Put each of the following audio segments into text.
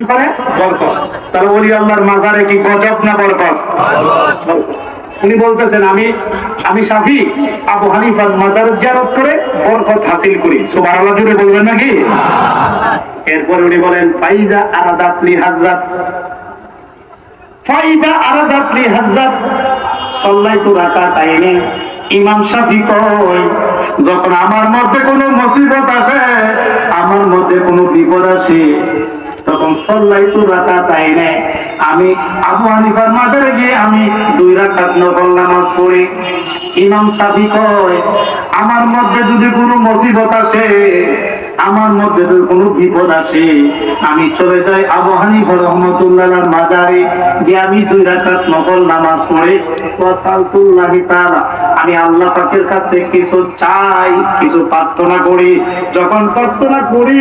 করে বরকত। তাহলে ওলি আল্লাহর মাজারে কি গজব না বরকত? উনি বলতেছেন আমি শাফি আবু হানিফার মাজার জিয়ারত করে বরকত হাসিল করি। সুবহানাল্লাহ জুড়ে বলবেন নাকি? এরপর উনি বলেন ফাইজা আরাদাত লি হাজরাত সাল্লাইতু রাকাতাইনি। ইমাম শাফি কয়, যখন আমার মধ্যে কোনো মুসিবত আসে, আমার মধ্যে কোনো বিপদ আসে, তখন সাল্লাইতু রাকাতাইনি, আমি আবু হানিফার মাজারে গিয়ে আমি 2 রাকাত নফল নামাজ পড়ি। ইমাম শাফি কয়, আমার মধ্যে যদি কোনো মুসিবত আসে, আমার মধ্যে যদি কোনো বিপদ আসে, আমি চলে যাই আবু হানিফা রাহমাতুল্লাহর মাজারে গিয়ে আমি 2 রাকাত নফল নামাজ পড়ে ওয়াসালতুল্লাহি তাআলা, আমি আল্লাহ পাকের কাছে কিছু চাই, কিছু প্রার্থনা করি। যখন প্রার্থনা করি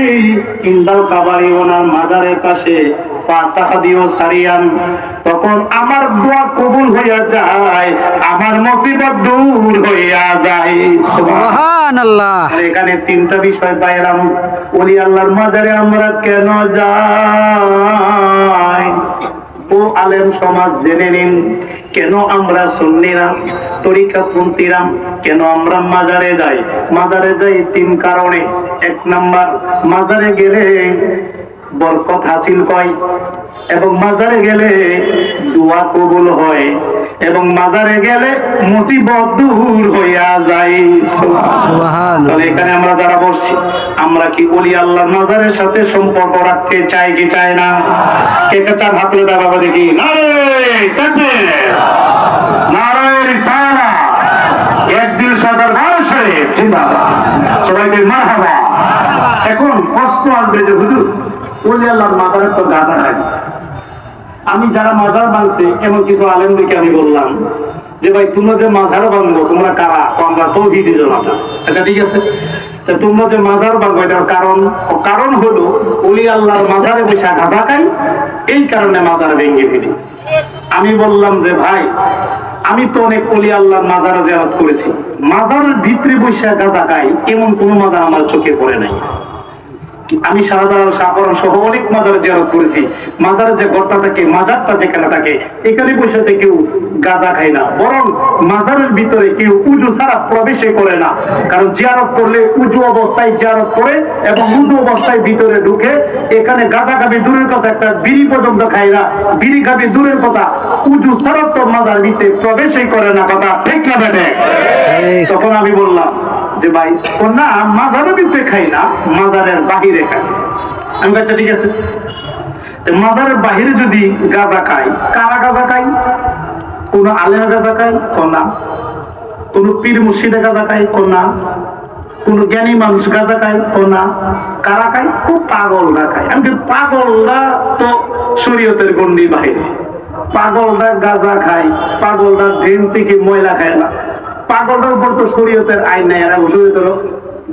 ইন্দাল কাবারি ওনার মাজারের কাছে ফাতাহা দিও সারিয়ান, তখন আমার দোয়া কবুল হইয়া যায়, আমার মুসিবত দূর হইয়া যায়। সুবহানাল্লাহ। এখানে 3টা বিষয় পাইলাম। ওলি আল্লাহর মাজারে আমরা কেন যাই? ও আলেম সমাজ জেনে নিন, কেন আমরা সুন্নিরা তরিকাপন্থীরা কেন আমরা মাজারে যাই? মাজারে যাই 3 কারণে। 1 নাম্বার, মাজারে গেলে বরকত হাসিল হয়, এবং মাজারে গেলে দোয়া কবুল হয়, এবং মাজারে গেলে মুসিবত দূর হইয়া যায়। সুবহানাল্লাহ। তাহলে এখানে আমরা যারা বসছি, আমরা কি ওলি আল্লাহর মাজারের সাথে সম্পর্ক রাখতে চাই কি চাই না? কে কে চান হাত তুলে দাঁড়াবো দেখি। নারে তাকবীর, নারে রিসালাত, এক দিল সাদার ভাষে জিন্দাবাদ, সবাইকে মারহাবা। এখন প্রশ্ন আসবে যে হুজুর, ওলি আল্লাহর মাজারে তো গাঁজা খায়। আমি যারা মাজার ভাঙছে এমন কিছু আলেমদেরকে আমি বললাম যে ভাই, তোমরা যে মাজার ভাঙবো তোমরা কারা? আমরা তৌহিদি জনতা। এটা ঠিক আছে, তোমরা যে মাজার ভাঙবো এটার কারণ হলো ওলি আল্লাহর মাজারে বসে গাঁজা খাই, এই কারণে মাজার ভেঙে ফেলি। আমি বললাম যে ভাই, আমি তো অনেক ওলি আল্লাহর মাজার জিয়ারত করেছি, মাজারের ভিতরে বসে গাঁজা খাই এমন কোনো মাজার আমার চোখে পড়ে নাই। আমি শাহজালাল সহ অনেক মাজারে জিয়ারত করেছি, মাজারের যে গর্তা থাকে, মাজারটা যেখানে থাকে, এখানে বসে কেউ গাঁজা খায় না, বরং মাজারের ভিতরে কেউ উজু ছাড়া প্রবেশই করে না। কারণ জিয়ারত করলে উজু অবস্থায় জিয়ারত করে এবং উজু অবস্থায় ভিতরে ঢুকে, এখানে গাঁজা খাবি দূরের কথা, একটা বিড়ি পর্যন্ত খায় না, বিড়ি খাবি দূরের কথা, উজু ছাড়া তো মাজার ভিতরে প্রবেশই করে না। কথা ঠিক না বেটে? তখন আমি বললাম যে ভাই, ও না, মাজারের ভিতরে খাই না, মাজারের বাহিরে খাই। আমি বলছি ঠিক আছে, মাজারের বাহিরে যদি গাঁজা খাই, কারা গাঁজা খাই? কোন আলেম গাঁজা খাই? না। কোন পীর মুর্শিদে গাঁজা খাই? না। কোন জ্ঞানী মানুষ গাঁজা খাই? না। কারা খাই? খুব পাগলরা খাই। আমি পাগলরা তো শরীয়তের গণ্ডির বাহিরে। পাগলরা গাঁজা খাই, পাগলরা ড্রেন থেকে ময়লা খায় না, পাগলের উপর তো শরীয়তের আইন নাই, এরা শরীয়তের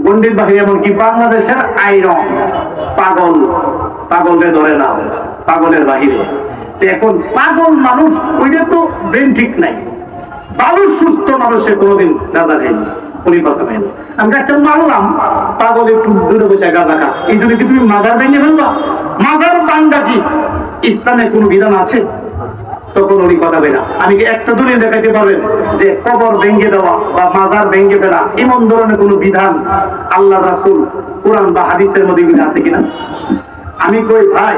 গণ্ডির বাহিরে। এমনকি বাংলাদেশের আইন পাগলদের ধরে না, পাগলের বাহিরে। এখন পাগল মানুষ, ওইটা তো ব্রেন ঠিক নাই। ভালো সুস্থ মানুষের কোনোদিন গাঁজা খায়নি, উনি কথা খায়নি। আমি একটা মানলাম পাগল একটু দূরে বসে গাঁজা খাস, এই জন্য কি তুমি মাজার ভেঙে ফেলবা? মাজার ভাঙা কি ইসলামে কোনো বিধান আছে? তখন উনি কথা বেনা। আমি একটা দলিল দেখাতে পারবেন যে কবর ভেঙে দেওয়া বা মাজার ভেঙে ফেলা এমন ধরনের কোন বিধান আল্লাহ রাসূল কোরআন বা হাদিসের মধ্যে আছে কিনা? আমি কই ভাই,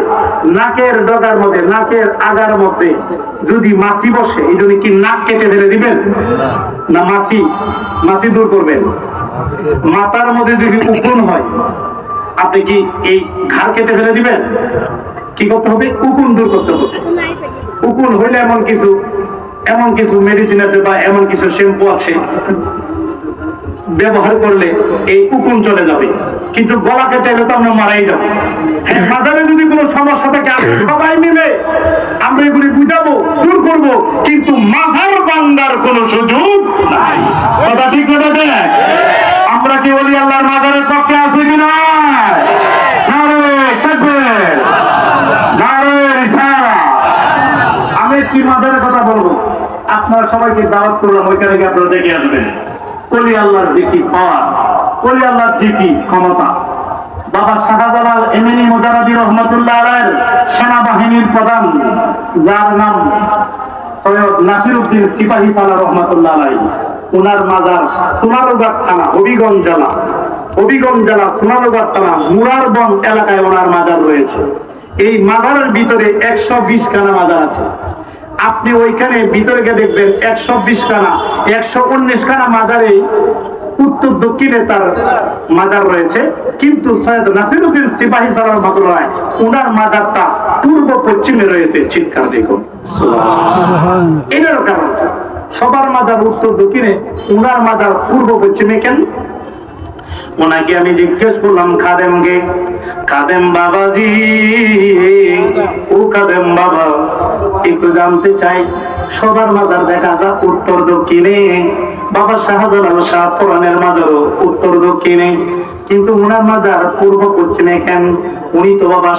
নাকের ডগার মধ্যে, নাকের আগার মধ্যে যদি মাছি বসে, এই জন্য কি নাক কেটে ফেলে দিবেন? না মাছি দূর করবেন? মাথার মধ্যে যদি উকুন হয়, আপনি কি এই ঘাড় কেটে ফেলে দিবেন? কি করতে হবে? উকুন দূর করতে হবে। উকুন হইলে এমন কিছু মেডিসিন আছে বা এমন কিছু শ্যাম্পু আছে, ব্যবহার করলে এই উকুন চলে যাবে। কিন্তু গলা কেটে গেলে তো আমরা মারাই যাবো। মাজারে যদি কোনো সমস্যা থাকে, সবাই মিলে আমরা এগুলি বুঝাবো, দূর করবো, কিন্তু মাথার ভাঙার কোনো সুযোগ নাই। কথা ঠিক বলে? আমরা কি ওলি আল্লাহর মাজারের পক্ষে আছে কিনা? কি মাজারের কথা বলবো, আপনারা সবাইকে দাওয়াত করলাম, ওইখানে গিয়ে আপনারা দেখে আসবেন। ওলি আল্লাহর জিকির পাওয়ার, ওলি আল্লাহর জিকির ক্ষমতা। বাবা শাহজালাল এমনি মুজারাদি রহমাতুল্লাহ আলাইহির সেনাবাহিনীর প্রধান, যার নাম সৈয়দ নাসিরউদ্দিন সিপাহী সালাহ রহমাতুল্লাহ আলাইহি, ওনার মাজার সোনারগাঁ থানা, হবিগঞ্জ জেলা সোনারগাঁ থানা মুরারবন এলাকায় ওনার মাজার রয়েছে। এই মাজারের ভিতরে 120 খানা মাজার আছে। আপনি ওইখানে ভিতরে গিয়ে দেখবেন 120 খানা, 119 খানা মাজারে উত্তর দক্ষিণে তার মাজার রয়েছে, কিন্তু সৈয়দ নাসিরউদ্দিন সিপাহী সালাহ রহমাতুল্লাহ আলাইহি ওনার মাজারটা পূর্ব পশ্চিমে রয়েছে। চিৎকার দেখুন সুবহানাল্লাহ। এটার কারণ সবার মাজার উত্তর দক্ষিণে, ওনার মাজার পূর্ব পশ্চিমে কেন? ওনাকে আমি জিজ্ঞেস করলাম, খাদেম বাবাজি, ও খাদেম বাবা, একটু জানতে চাই, সবার মাজার দেখা যায় উত্তর দক্ষিণে, বাবা শাহজালাল শাহ কোরআনের মাজারও উত্তর দক্ষিণে, কিন্তু ওনার মাজার পূর্ব পশ্চিমে কেন? উনি তো বাবা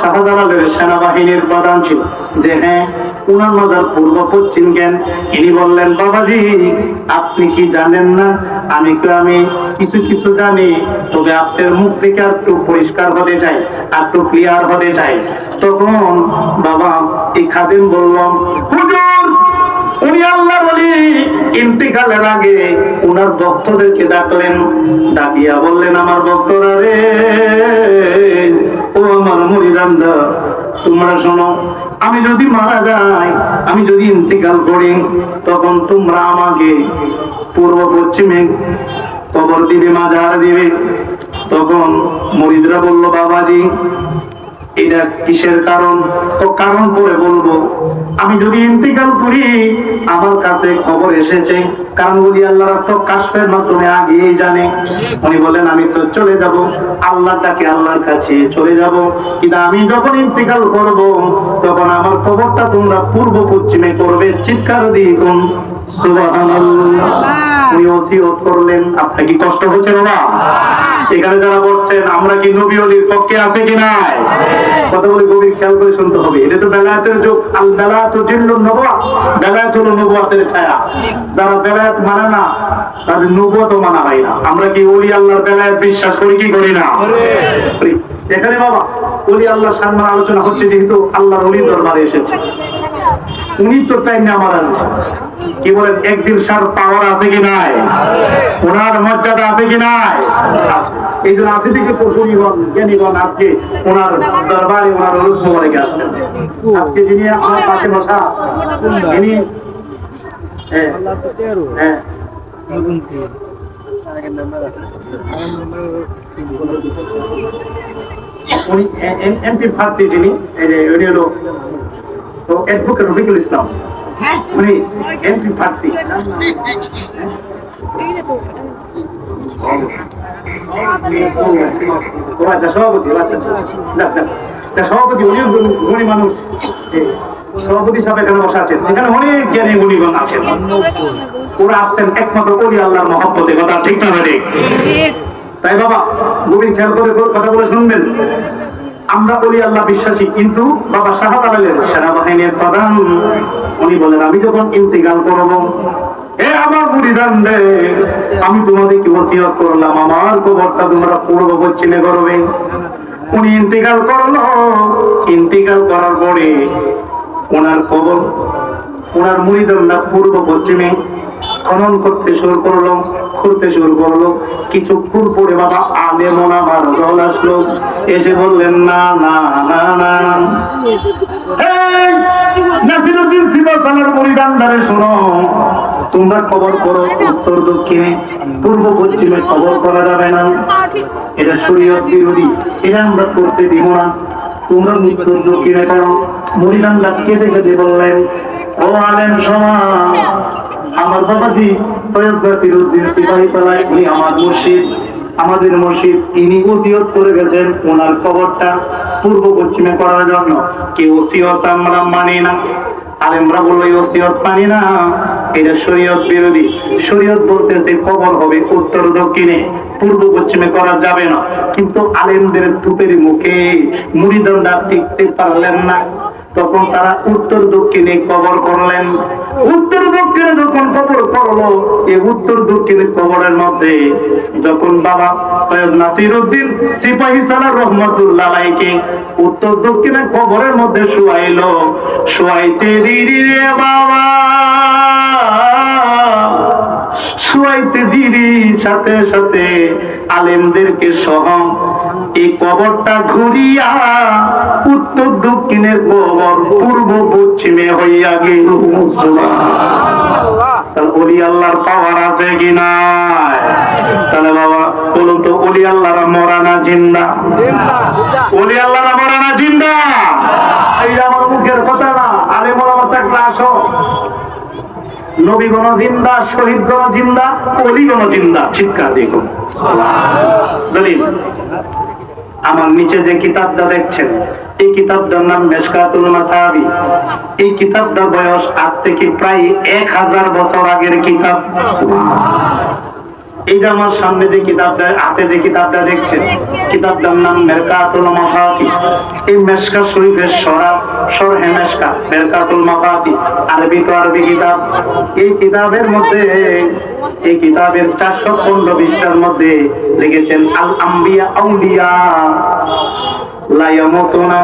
শাহজালালের সেনাবাহিনীর প্রধান ছিল। যে হ্যাঁ, ওনার মাজার পূর্ব পশ্চিম কেন? ইনি বললেন, বাবাজি আপনি কি জানেন না? আমি কিছু কিছু জানি, তবে আপনার মুখ থেকে একটু পরিষ্কার হতে চাই, একটু ক্লিয়ার হতে চাই। তখন বাবা এই খাদেম বললাম, হুজুর উনি আল্লাহ বলি ইন্তিকালের আগে ওনার ভক্তদেরকে ডাকলেন, ডাকিয়া বললেন, আমার ভক্তরা রে, ও আমার মুরিদানরা, তোমরা শোনো, আমি যদি মারা যাই, আমি যদি ইন্তিকাল করি, তখন তোমরা আমাকে পূর্ব পশ্চিমে কবর দিবে, মাজার দিবে। তখন মুরিদরা বলল, বাবাজি এটা কিসের কারণ? তো কারণ পরে বলবো, আমি যদি ইন্তিকাল করি, আমার কাছে খবর এসেছে, কারণ বলি আল্লাহর তো কাশফের মাধ্যমে আগেই জানে। উনি বলেন, আমি তো চলে যাব, আল্লাহটাকে আল্লাহর কাছে চলে যাব, কিন্তু আমি যখন ইন্তিকাল করব, তখন আমার খবরটা তোমরা পূর্ব পশ্চিমে করবে। চিৎকার দিয়ে কোন সুবহানাল্লাহ। উনি ওসিয়ত করলেন। আপনার কি কষ্ট হচ্ছে বাবা? এখানে যারা বলছেন আমরা কি নবী ওলির পক্ষে আছে কি নাই? কথা বলে গভীর খেয়াল করে শুনতে হবে। এটা তো বেলায়েতের যুগ। আল বেলায়েতু জিল্লুন নবুয়া, বেলায়েত হলো নবুয়তের ছায়া। যারা বেলায়েত মানে না, তাদের নবুয়তও মানা হয় না। আমরা কি ওলি আল্লাহর বেলায়েত বিশ্বাস করি কি করি না? এখানে বাবা ওলি আল্লাহর সম্মান আলোচনা হচ্ছে, যেহেতু আল্লাহর ওলি দরবারে এসেছে, উনি তো টাইমে আমার কি বলেন, একদিন সার পাওয়ার আছে কি নাই? ওনার মর্যাদা আছে কি নাই? এই জন্য আছে থেকে জ্ঞানীগণ আজকে ওনার দরবারে ওনার অনুসরণ রেখে আসছেন। আজকে যিনি আমার পাশে বসা, তিনি উনি এমপি প্রার্থী, যিনি উনি হলো তো অ্যাডভোকেট রফিকুল ইসলাম, উনি এমপি প্রার্থী। সভাপতি উনিও গুণী মানুষ, সভাপতি সাহেব এখানে বসে আছেন, এখানে অনেক জ্ঞানী গুণীগণ আছেন, ওরা আসছেন একমাত্র ওলি আল্লাহর মহব্বতে। কথা ঠিক না? তাই বাবা গভীর খেয়াল করে কথা বলে শুনবেন। আমরা ওলি আল্লাহ বিশ্বাসী, কিন্তু বাবা শাহজালালের সেনাবাহিনীর প্রধান, উনি বলেন, আমি যখন ইন্তিকাল করব, এ আমার মুরিদানরে, আমি তোমাদেরকে ওসিয়ত করলাম, আমার কবরটা তোমরা পূর্ব পশ্চিমে করবে। উনি ইন্তিকাল করলো। ইন্তিকাল করার পরে ওনার কবর, ওনার মুরিদানরা পূর্ব পশ্চিমে খনন করতে শুরু করলো, খুঁড়তে শুরু করলো। কিছুক্ষণ পরে বাবা আলেম ওলামার দল আসলো, এসে বললেন, না না না না, নাসিরউদ্দিন সিপাহী সালাহর মুরিদানরা শোনো, তোমরা খবর করো উত্তর দক্ষিণে, পূর্ব পশ্চিমে খবর করা যাবে না, এটা শরীয়ত বিরোধী, এটা আমরা করতে দিব না, তোমরা উত্তর দক্ষিণে করো। মুরিদানরা কেঁদে কেঁদে বললেন, ও আলেম সমাজ, আমার বাবাজি সৈয়দ নাসিরউদ্দিন সিপাহী সালাহ, উনি আমার মুর্শিদ, আমাদের মুর্শিদ, তিনি ওসিয়ত করে গেছেন ওনার কবরটা পূর্ব পশ্চিমে করার জন্য। কি ওসিয়ত আমরা মানি না। আলেমরা বললো ওসিয়ত মানি না, এটা শরীয়ত বিরোধী। শরীয়ত বলতেছে কবর হবে উত্তর দক্ষিণে, পূর্ব পশ্চিমে করা যাবে না। কিন্তু আলেমদের ধূপের মুখে মুরিদানরা টিকতে পারলেন না। তখন তারা উত্তর দক্ষিণে কবর করলেন। উত্তর দক্ষিণে যখন কবর করলো, এই উত্তর দক্ষিণে কবরের মধ্যে যখন বাবা সৈয়দ নাসিরউদ্দিন সিপাহী সালার রহমাতুল্লাহ আলাইহি উত্তর দক্ষিণে কবরের মধ্যে শুয়াইলো, শুয়াইতে দিদি রে বাবা, শুয়াইতে দিদি সাথে সাথে আলেমদেরকে সহ এই কবরটা ঘুরিয়া উত্তর দক্ষিণের কবর পূর্ব পশ্চিমে হইয়া গেল। তাহলে ওলি আল্লাহর পাওয়ার আছে কি নাই? তাহলে বাবা বলুন তো, ওলি আল্লাহরা মরা না জিন্দা? ওলি আল্লাহরা মরা না জিন্দা? এই আমার মুখের কথা না, আলেম ওলামা থাকলে আসো। নবীগণ জিন্দা, শহীদগণ জিন্দা, ওলিগণ জিন্দা। চিৎকার দেখুন। দলিল আমার নিচে যে কিতাবটা দেখছেন, এই কিতাবটার নাম মিশকাতুল মাসাবি। এই কিতাবটার বয়স আজ থেকে প্রায় 1000 বছর আগের কিতাব। এই যে আমার সামনে যে কিতাবটা হাতে যে কিতাবটা দেখছেন, কিতাবটার নাম মিরকাতুল মাফাতি। এই মিশকা শরীফের শরহে মিশকা, মিরকাতুল মাফাতি, আরবি তো আরবি কিতাব। এই কিতাবের মধ্যে, এই কিতাবের 415 পৃষ্ঠার মধ্যে লিখেছেন আল আম্বিয়া আউলিয়া লা ইয়ামুতুনা,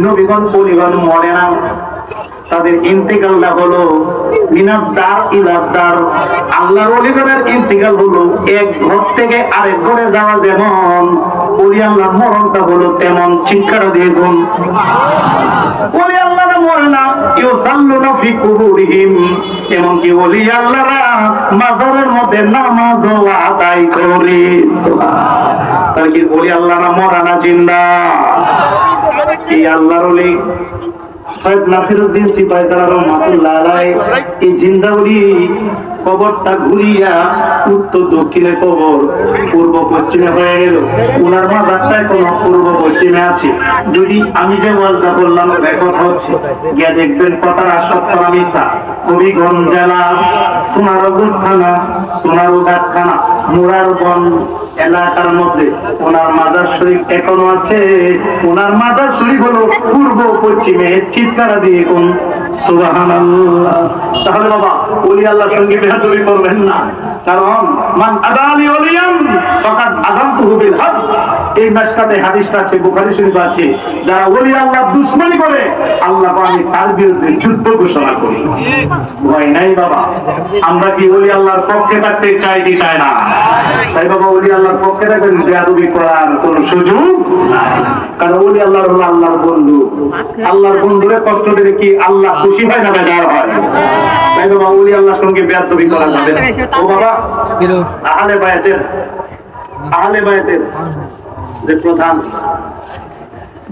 নবীগণ ওলিগণ মরে না, তাদের ইন্তিকালটা হলো মিনাদ দার ইলাদ দার। আল্লাহর ওলিগণের ইন্তিকাল হলো এক ঘর থেকে আরেক ঘরে যাওয়া, যেমন ওলি আল্লাহর মরণটা হলো তেমন। চিৎকার দিয়ে গুণ। ওলি আল্লাহরা মরে না, ইউসাল্লুনা ফি কুবুরিহিম, এমনকি ওলি আল্লাহরা মাজারের মধ্যে নামাজও আদায় করে। তাহলে কি ওলি আল্লাহরা মরা না জিন্দা? এই আল্লাহর ওলি সৈয়দ নাসিরউদ্দিন সিপাহী সালার রহমাতুল্লাহ আলাইহি এই জিন্দা ওলি কবরটা ঘুরিয়া উত্তর দক্ষিণে কবর পূর্ব পশ্চিমে হয়ে গেল। ওনার মাজারটা এখনো পূর্ব পশ্চিমে আছে। যদি আমি যে ওয়াজটা বললাম রেকর্ড হচ্ছে, গিয়ে দেখবেন কথাটা সত্য না মিথ্যা। হবিগঞ্জ জেলা সোনারগঞ্জ থানা, সোনারঘাট থানা, মুরারগঞ্জ এলাকার মধ্যে ওনার মাজার শরীফ এখনো আছে। ওনার মাজার শরীফ হলো পূর্ব পশ্চিমে। চিৎকার দিয়ে কোন সুবহানাল্লাহ। তাহলে বাবা ওলি আল্লাহর সঙ্গে বেয়াদবি করবেন না, কারণ মান আদানি ওলিয়ান ফাকাদ আযানতুহু বিল হক। এই মিশকাতে হাদিসটা আছে, বুখারী শরীফ আছে, যারা ওলি আল্লাহর দুশমনি করে আল্লাহ আমি তার বিরুদ্ধে যুদ্ধ ঘোষণা করি। ভয় নাই বাবা। আমরা কি ওলি আল্লাহর পক্ষে থাকতে চাই কি চাই না? তাই বাবা ওলি আল্লাহর পক্ষে থাকবেন, বেয়াদবি করার কোনো সুযোগ নাই। কারণ ওলি আল্লাহর হলো আল্লাহর বন্ধু। আল্লাহর বন্ধুরে কষ্ট দিলে কি আল্লাহ খুশি হয় না বেজার হয়? তাই বাবা ওলি আল্লাহর সঙ্গে বেয়াদবি করা যাবে না। ও বাবা, আহলে বায়াতের যে প্রধান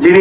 যিনি